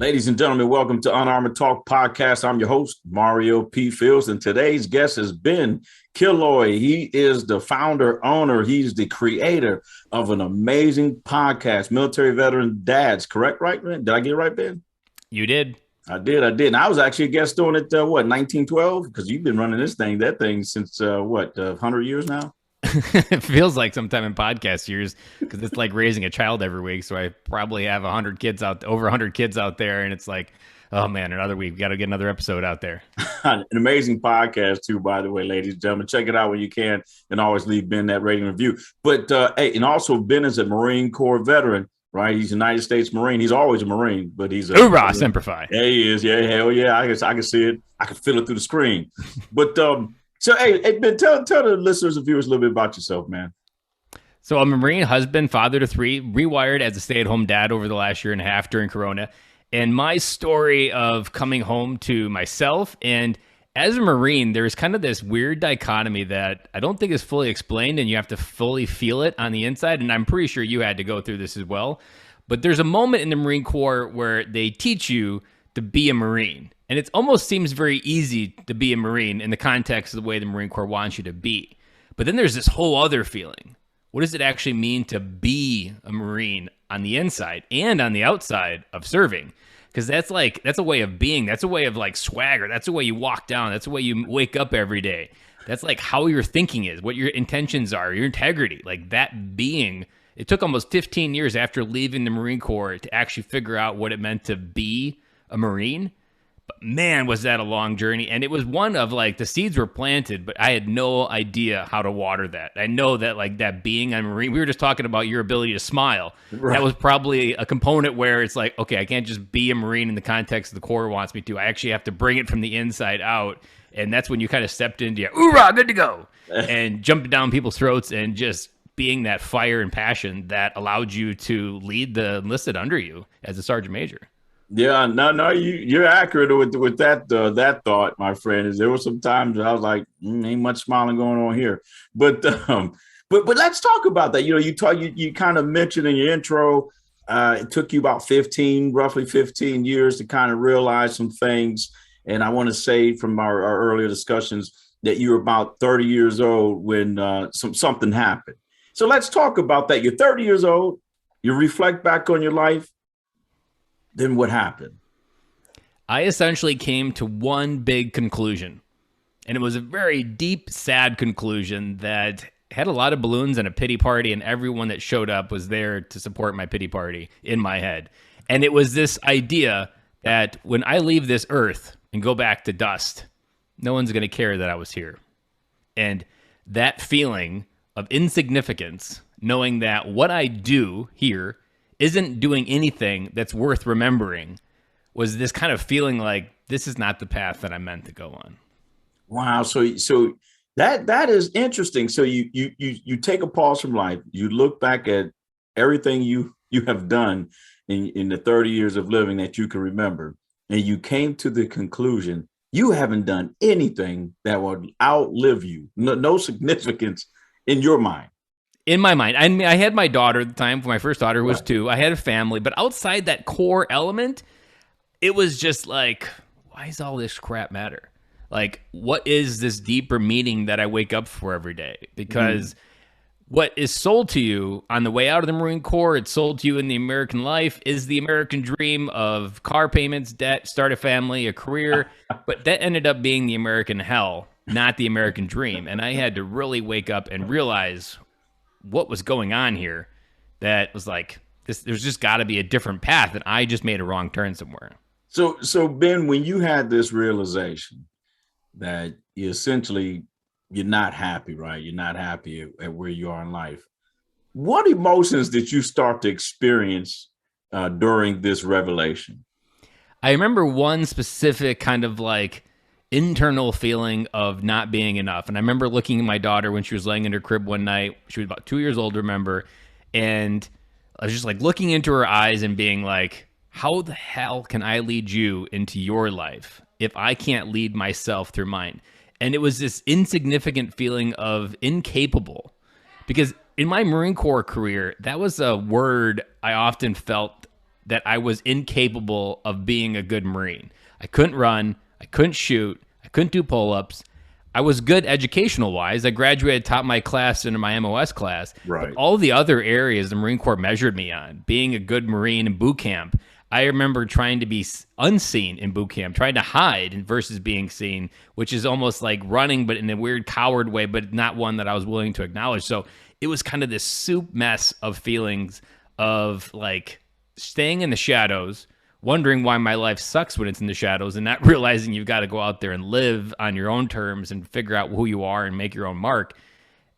Ladies and gentlemen, welcome to Unarmored Talk podcast. I'm your host, Mario P. Fields, and today's guest is Ben Killoy. He is the founder, owner, he's the creator of an amazing podcast, Military Veteran Dads. Correct, right, man? Did I get it right, Ben? You did. I did. And I was actually a guest on it, 1912? Because you've been running that thing since, 100 years now? It feels like sometime in podcast years because it's like raising a child every week. So I probably have over 100 kids out there. And it's like, oh man, another week. We got to get another episode out there. An amazing podcast too, by the way, ladies and gentlemen. Check it out when you can and always leave Ben that rating review. But, and also Ben is a Marine Corps veteran, right? He's a United States Marine. He's always a Marine, but he's a hoorah, Semper Fi. Yeah, he is. Yeah, hell yeah. I can see it. I can feel it through the screen. But, so, hey, Ben, tell the listeners and viewers a little bit about yourself, man. So I'm a Marine, husband, father to three, rewired as a stay-at-home dad over the last year and a half during Corona. And my story of coming home to myself, and as a Marine, there's kind of this weird dichotomy that I don't think is fully explained, and you have to fully feel it on the inside. And I'm pretty sure you had to go through this as well. But there's a moment in the Marine Corps where they teach you to be a Marine. And it almost seems very easy to be a Marine in the context of the way the Marine Corps wants you to be. But then there's this whole other feeling. What does it actually mean to be a Marine on the inside and on the outside of serving? Because that's a way of being. That's a way of like swagger. That's the way you walk down. That's the way you wake up every day. That's like how your thinking is, what your intentions are, your integrity. Like that being. It took almost 15 years after leaving the Marine Corps to actually figure out what it meant to be a Marine. But man, was that a long journey. And it was one of like the seeds were planted, but I had no idea how to water that. I know that like that being a Marine, we were just talking about your ability to smile. Right. That was probably a component where it's like, okay, I can't just be a Marine in the context the Corps wants me to. I actually have to bring it from the inside out. And that's when you kind of stepped into your, hoorah, good to go. And jumped down people's throats and just being that fire and passion that allowed you to lead the enlisted under you as a sergeant major. Yeah, no, you're accurate with that thought, my friend. Is there were some times I was like, ain't much smiling going on here, but let's talk about that. You know, you kind of mentioned in your intro, it took you about roughly 15 years to kind of realize some things, and I want to say from our earlier discussions that you were about 30 years old when something happened. So let's talk about that. You're 30 years old. You reflect back on your life. Then what happened? I essentially came to one big conclusion, and it was a very deep, sad conclusion that had a lot of balloons and a pity party, and everyone that showed up was there to support my pity party in my head. And it was this idea that when I leave this earth and go back to dust, no one's going to care that I was here. And that feeling of insignificance, knowing that what I do here isn't doing anything that's worth remembering, was this kind of feeling like this is not the path that I meant to go on. Wow. So that is interesting. So you take a pause from life, you look back at everything you have done in the 30 years of living that you can remember, and you came to the conclusion you haven't done anything that would outlive you. No significance in your mind. In my mind, I mean, I had my daughter at the time. My first daughter was 2. I had a family, but outside that core element, it was just like, why does all this crap matter? Like, what is this deeper meaning that I wake up for every day? Because what is sold to you on the way out of the Marine Corps, it's sold to you in the American life, is the American dream of car payments, debt, start a family, a career. But that ended up being the American hell, not the American dream. And I had to really wake up and realize what was going on here, that was like, there's just got to be a different path, and I just made a wrong turn somewhere. So Ben, when you had this realization that you're not happy, right? You're not happy at where you are in life. What emotions did you start to experience during this revelation? I remember one specific kind of like internal feeling of not being enough. And I remember looking at my daughter when she was laying in her crib one night. She was about 2 years old, remember. And I was just like looking into her eyes and being like, how the hell can I lead you into your life if I can't lead myself through mine? And it was this insignificant feeling of incapable, because in my Marine Corps career, that was a word I often felt that I was incapable of being a good Marine. I couldn't run, I couldn't shoot, I couldn't do pull-ups. I was good educational wise. I graduated top of my class into my MOS class. But Right. all the other areas the Marine Corps measured me on, being a good Marine in boot camp, I remember trying to be unseen in boot camp, trying to hide versus being seen, which is almost like running, but in a weird coward way, but not one that I was willing to acknowledge. So it was kind of this soup mess of feelings of like staying in the shadows, wondering why my life sucks when it's in the shadows, and not realizing you've got to go out there and live on your own terms and figure out who you are and make your own mark.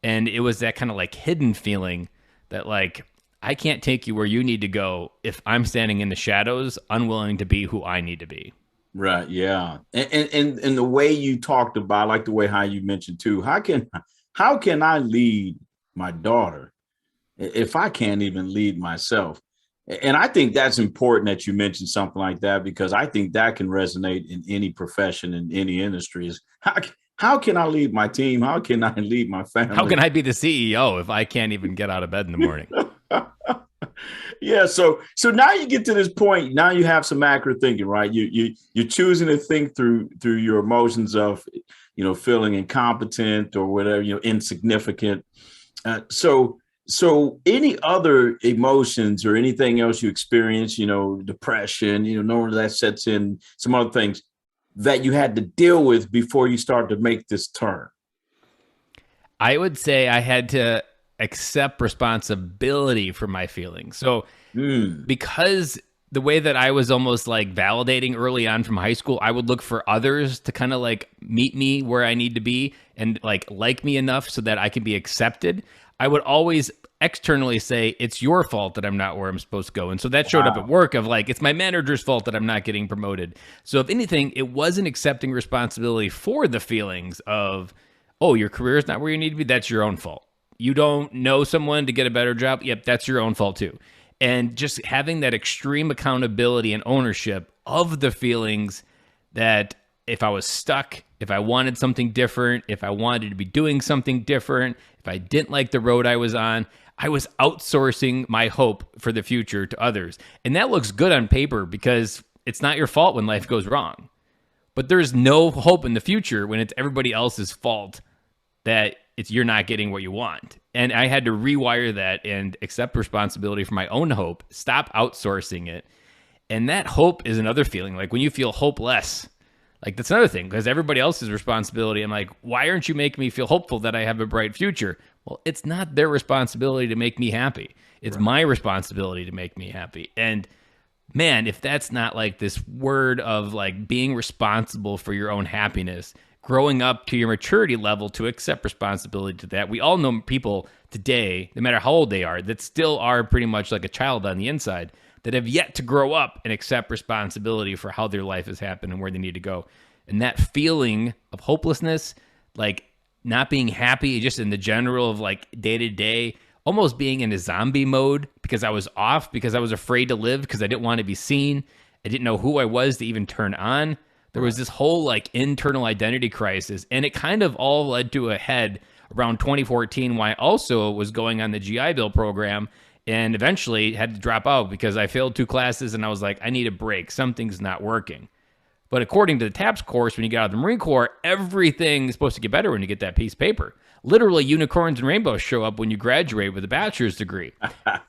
And it was that kind of like hidden feeling that like, I can't take you where you need to go if I'm standing in the shadows, unwilling to be who I need to be. Right. Yeah. And the way you talked about, I like the way how you mentioned too, how can I lead my daughter if I can't even lead myself? And I think that's important that you mentioned something like that, because I think that can resonate in any profession, in any industry. Is how can I lead my team? How can I lead my family? How can I be the CEO if I can't even get out of bed in the morning? Yeah, so now you get to this point. Now you have some accurate thinking, right? You're choosing to think through your emotions of, feeling incompetent or whatever, insignificant. So any other emotions or anything else you experience, depression, knowing that sets in, some other things that you had to deal with before you start to make this turn? I would say I had to accept responsibility for my feelings. So because the way that I was almost like validating early on from high school, I would look for others to kind of like meet me where I need to be and like me enough so that I can be accepted. I would always externally say, it's your fault that I'm not where I'm supposed to go. And so that showed up at work of like, it's my manager's fault that I'm not getting promoted. So if anything, it wasn't accepting responsibility for the feelings of, oh, your career is not where you need to be. That's your own fault. You don't know someone to get a better job. Yep, that's your own fault too. And just having that extreme accountability and ownership of the feelings that if I was stuck, if I wanted something different, if I wanted to be doing something different, if I didn't like the road I was on, I was outsourcing my hope for the future to others. And that looks good on paper because it's not your fault when life goes wrong. But there's no hope in the future when it's everybody else's fault that you're not getting what you want. And I had to rewire that and accept responsibility for my own hope, stop outsourcing it. And that hope is another feeling. Like when you feel hopeless, like that's another thing, because everybody else's responsibility. I'm like, why aren't you making me feel hopeful that I have a bright future? Well, it's not their responsibility to make me happy. It's my responsibility to make me happy. And man, if that's not like this word of like being responsible for your own happiness, growing up to your maturity level to accept responsibility to that. We all know people today, no matter how old they are, that still are pretty much like a child on the inside, that have yet to grow up and accept responsibility for how their life has happened and where they need to go. And that feeling of hopelessness, like not being happy just in the general of like day to day, almost being in a zombie mode because I was off, because I was afraid to live, because I didn't want to be seen. I didn't know who I was to even turn on. There was this whole like internal identity crisis, and it kind of all led to a head around 2014, why I also was going on the GI Bill program and eventually had to drop out because I failed 2 classes and I was like, I need a break. Something's not working. But according to the TAPS course, when you get out of the Marine Corps, everything is supposed to get better when you get that piece of paper. Literally, unicorns and rainbows show up when you graduate with a bachelor's degree.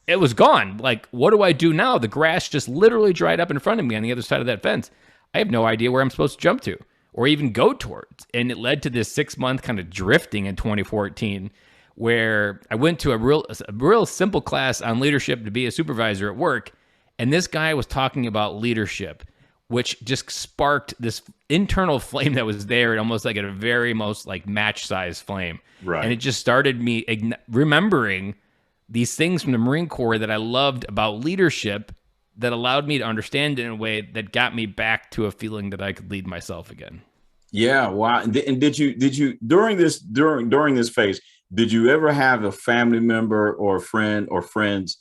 It was gone. Like, what do I do now? The grass just literally dried up in front of me on the other side of that fence. I have no idea where I'm supposed to jump to or even go towards. And it led to this 6-month kind of drifting in 2014 where I went to a real simple class on leadership to be a supervisor at work. And this guy was talking about leadership, which just sparked this internal flame that was there, and almost like a very most like match size flame. Right. And it just started me remembering these things from the Marine Corps that I loved about leadership that allowed me to understand it in a way that got me back to a feeling that I could lead myself again. Yeah. Wow. And did you during this phase, did you ever have a family member or a friend or friends,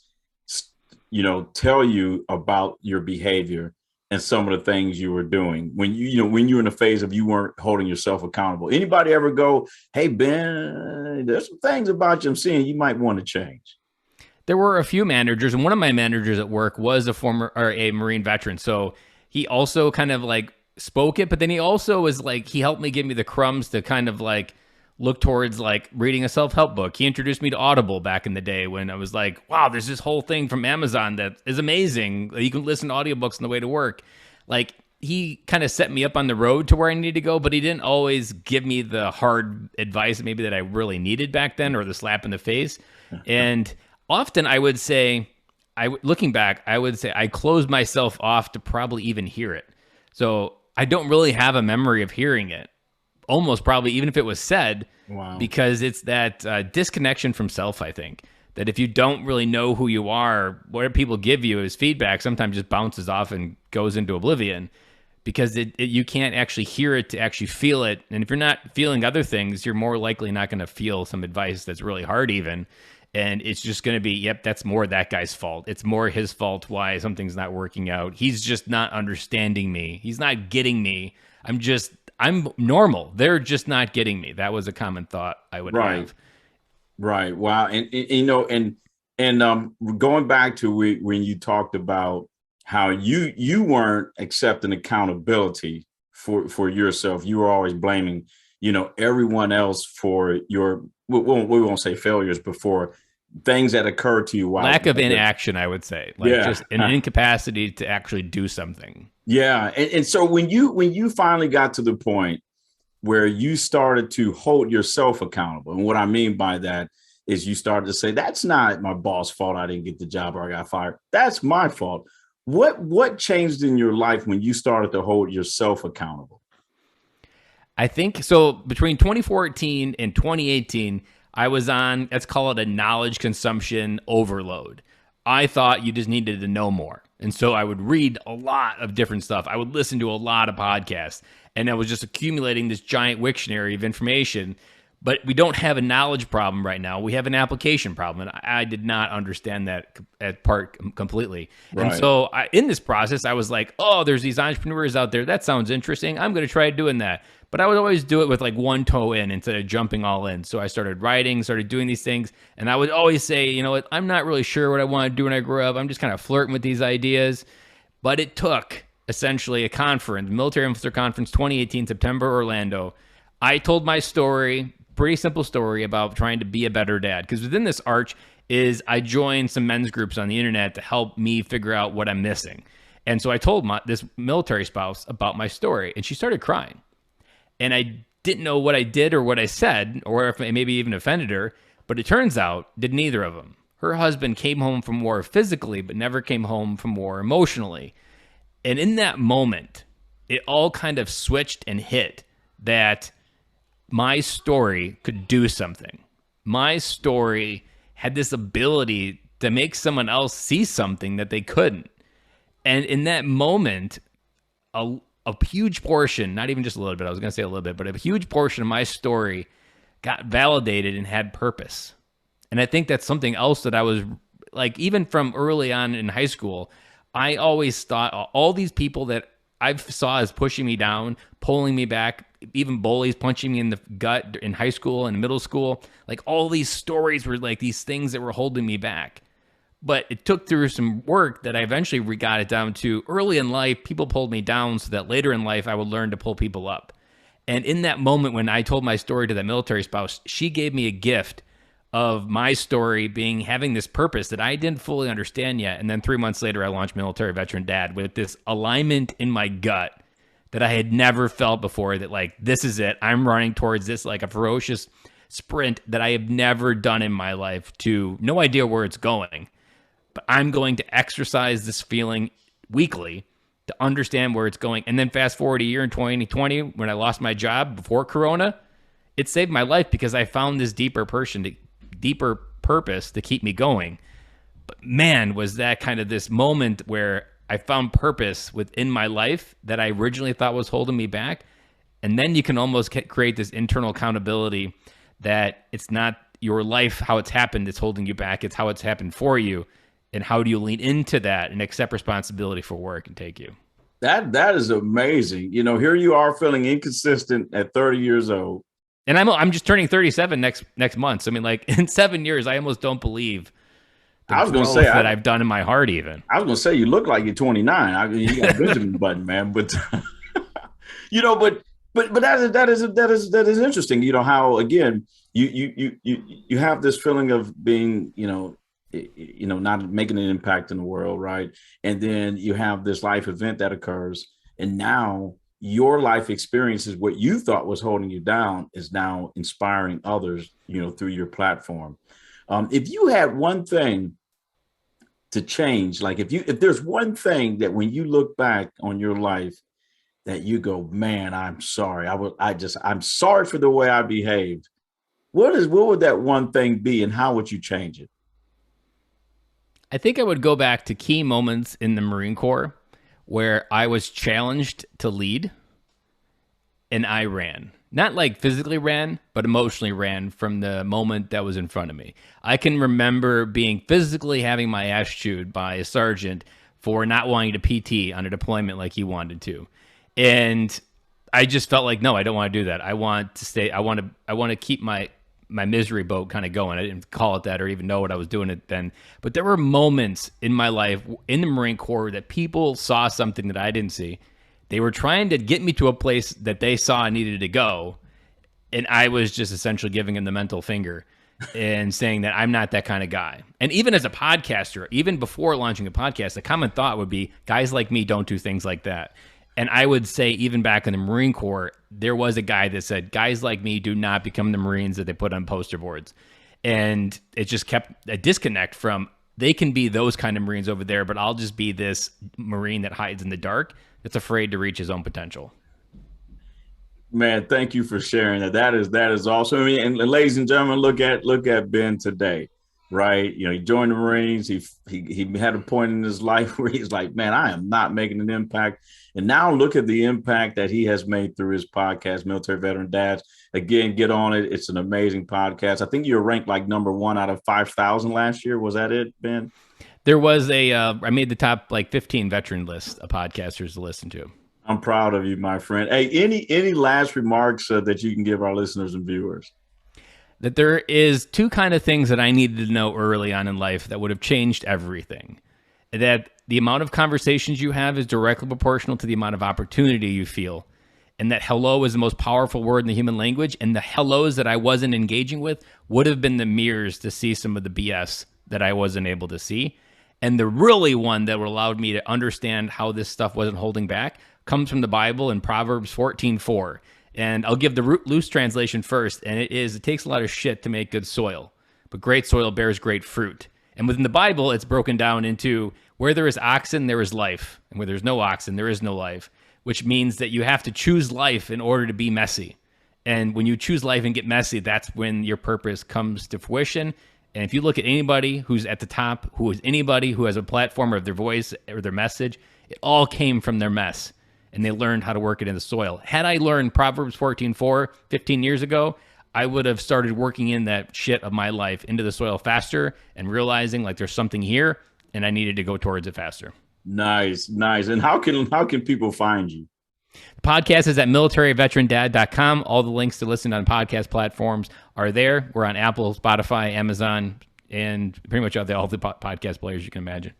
tell you about your behavior and some of the things you were doing when when you were in a phase of you weren't holding yourself accountable? Anybody ever go, hey, Ben, there's some things about you I'm seeing you might want to change? There were a few managers, and one of my managers at work was a former or a Marine veteran. So he also kind of like spoke it, but then he also was like, he helped me give me the crumbs to kind of like look towards like reading a self-help book. He introduced me to Audible back in the day when I was like, wow, there's this whole thing from Amazon that is amazing. You can listen to audiobooks on the way to work. Like, he kind of set me up on the road to where I needed to go, but he didn't always give me the hard advice maybe that I really needed back then, or the slap in the face. And often I would say, looking back, I would say I closed myself off to probably even hear it. So I don't really have a memory of hearing it, almost probably even if it was said. Wow. Because it's that disconnection from self, I think. That if you don't really know who you are, what people give you as feedback sometimes just bounces off and goes into oblivion, because you can't actually hear it to actually feel it. And if you're not feeling other things, you're more likely not going to feel some advice that's really hard even. And it's just going to be, yep, that's more that guy's fault. It's more his fault why something's not working out. He's just not understanding me. He's not getting me. I'm normal. They're just not getting me. That was a common thought I would have. Right. Wow. And going back to when you talked about how you weren't accepting accountability for yourself. You were always blaming, everyone else for your, we won't say failures, but for things that occurred to you. Lack of inaction, I would say. Just an incapacity to actually do something. Yeah. And so when you finally got to the point where you started to hold yourself accountable, and what I mean by that is you started to say, that's not my boss' fault I didn't get the job or I got fired. That's my fault. What changed in your life when you started to hold yourself accountable? I think so. Between 2014 and 2018, I was on, let's call it a knowledge consumption overload. I thought you just needed to know more. And so I would read a lot of different stuff. I would listen to a lot of podcasts, and I was just accumulating this giant Wiktionary of information. But we don't have a knowledge problem right now. We have an application problem. And I did not understand that part completely. Right. And so in this process, I was like, oh, there's these entrepreneurs out there. That sounds interesting. I'm going to try doing that. But I would always do it with like one toe in instead of jumping all in. So I started writing, started doing these things. And I would always say, you know what, I'm not really sure what I want to do when I grow up. I'm just kind of flirting with these ideas. But it took essentially a conference, Military Influencer Conference 2018, September, Orlando. I told my story, pretty simple story about trying to be a better dad. Because within this arch is I joined some men's groups on the internet to help me figure out what I'm missing. And so I told this military spouse about my story, and she started crying. And I didn't know what I did or what I said, or if I maybe even offended her, but it turns out did neither of them. Her husband came home from war physically, but never came home from war emotionally. And in that moment, it all kind of switched and hit that my story could do something. My story had this ability to make someone else see something that they couldn't. And in that moment, a huge portion, not even just a little bit, I was going to say a little bit, but a huge portion of my story got validated and had purpose. And I think that's something else that I was like, even from early on in high school, I always thought all these people that I saw as pushing me down, pulling me back, even bullies punching me in the gut in high school and middle school, like all these stories were like these things that were holding me back. But it took through some work that I eventually got it down to early in life, people pulled me down so that later in life I would learn to pull people up. And in that moment when I told my story to that military spouse, she gave me a gift of my story having this purpose that I didn't fully understand yet. And then 3 months later, I launched Military Veteran Dad with this alignment in my gut that I had never felt before, that like, this is it. I'm running towards this like a ferocious sprint that I have never done in my life, to no idea where it's going. But I'm going to exercise this feeling weekly to understand where it's going. And then fast forward a year in 2020, when I lost my job before Corona, it saved my life because I found this deeper purpose to keep me going. But man, was that kind of this moment where I found purpose within my life that I originally thought was holding me back. And then you can almost create this internal accountability that it's not your life, how it's happened, it's holding you back. It's how it's happened for you. And how do you lean into that and accept responsibility for where it can take you? That is amazing. Here you are feeling inconsistent at 30 years old. And I'm just turning 37 next month. So, I mean, like in 7 years, I almost don't believe the I was going to growth say that I've done in my heart even. I was going to say you look like you're 29. You got a Benjamin Button, man. But you know, but that is interesting. You know how again you have this feeling of being not making an impact in the world, right? And then you have this life event that occurs, and now your life experiences, what you thought was holding you down, is now inspiring others, through your platform. If you had one thing to change, like if there's one thing that when you look back on your life that you go, man, I'm sorry. I'm sorry for the way I behaved. What would that one thing be, and how would you change it? I think I would go back to key moments in the Marine Corps where I was challenged to lead and I ran. Not like physically ran, but emotionally ran from the moment that was in front of me. I can remember being physically having my ass chewed by a sergeant for not wanting to PT on a deployment like he wanted to. And I just felt like, no, I don't want to do that. I want to stay. I want to keep my misery boat kind of going. I didn't call it that or even know what I was doing it then. But there were moments in my life in the Marine Corps that people saw something that I didn't see. They were trying to get me to a place that they saw I needed to go. And I was just essentially giving them the mental finger and saying that I'm not that kind of guy. And even as a podcaster, even before launching a podcast, the common thought would be guys like me don't do things like that. And I would say even back in the Marine Corps, there was a guy that said, guys like me do not become the Marines that they put on poster boards. And it just kept a disconnect from, they can be those kind of Marines over there, but I'll just be this Marine that hides in the dark that's afraid to reach his own potential. Man, thank you for sharing that. That is awesome. I mean, and ladies and gentlemen, look at Ben today, right? He joined the Marines. He had a point in his life where he's like, man, I am not making an impact. And now look at the impact that he has made through his podcast, Military Veteran Dads. Again, get on it. It's an amazing podcast. I think you were ranked like number 1 out of 5,000 last year. Was that it, Ben? There was I made the top like 15 veteran list of podcasters to listen to. I'm proud of you, my friend. Hey, any last remarks that you can give our listeners and viewers? That there is 2 kind of things that I needed to know early on in life that would have changed everything. That the amount of conversations you have is directly proportional to the amount of opportunity you feel. And that hello is the most powerful word in the human language. And the hellos that I wasn't engaging with would have been the mirrors to see some of the BS that I wasn't able to see. And the really one that allowed me to understand how this stuff wasn't holding back comes from the Bible in Proverbs 14:4. And I'll give the loose translation first. And it takes a lot of shit to make good soil, but great soil bears great fruit. And within the Bible, it's broken down into where there is oxen, there is life. And where there's no oxen, there is no life, which means that you have to choose life in order to be messy. And when you choose life and get messy, that's when your purpose comes to fruition. And if you look at anybody who's at the top, who is anybody who has a platform or their voice or their message, it all came from their mess. And they learned how to work it in the soil. Had I learned Proverbs 14:4 15 years ago, I would have started working in that shit of my life into the soil faster and realizing like there's something here and I needed to go towards it faster. Nice. And how can people find you? The podcast is at militaryveterandad.com. All the links to listen on podcast platforms are there. We're on Apple, Spotify, Amazon, and pretty much all the podcast players you can imagine.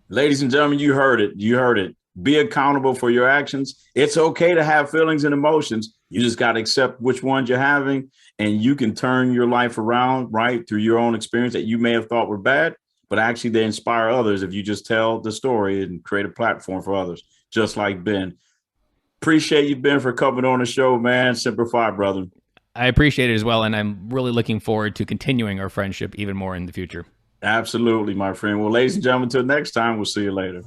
Ladies and gentlemen, you heard it. Be accountable for your actions. It's okay to have feelings and emotions. You just got to accept which ones you're having, and you can turn your life around, right, through your own experience that you may have thought were bad, but actually they inspire others if you just tell the story and create a platform for others, just like Ben. Appreciate you, Ben, for coming on the show, man. Simplify, brother. I appreciate it as well, and I'm really looking forward to continuing our friendship even more in the future. Absolutely, my friend. Well, ladies and gentlemen, until next time, we'll see you later.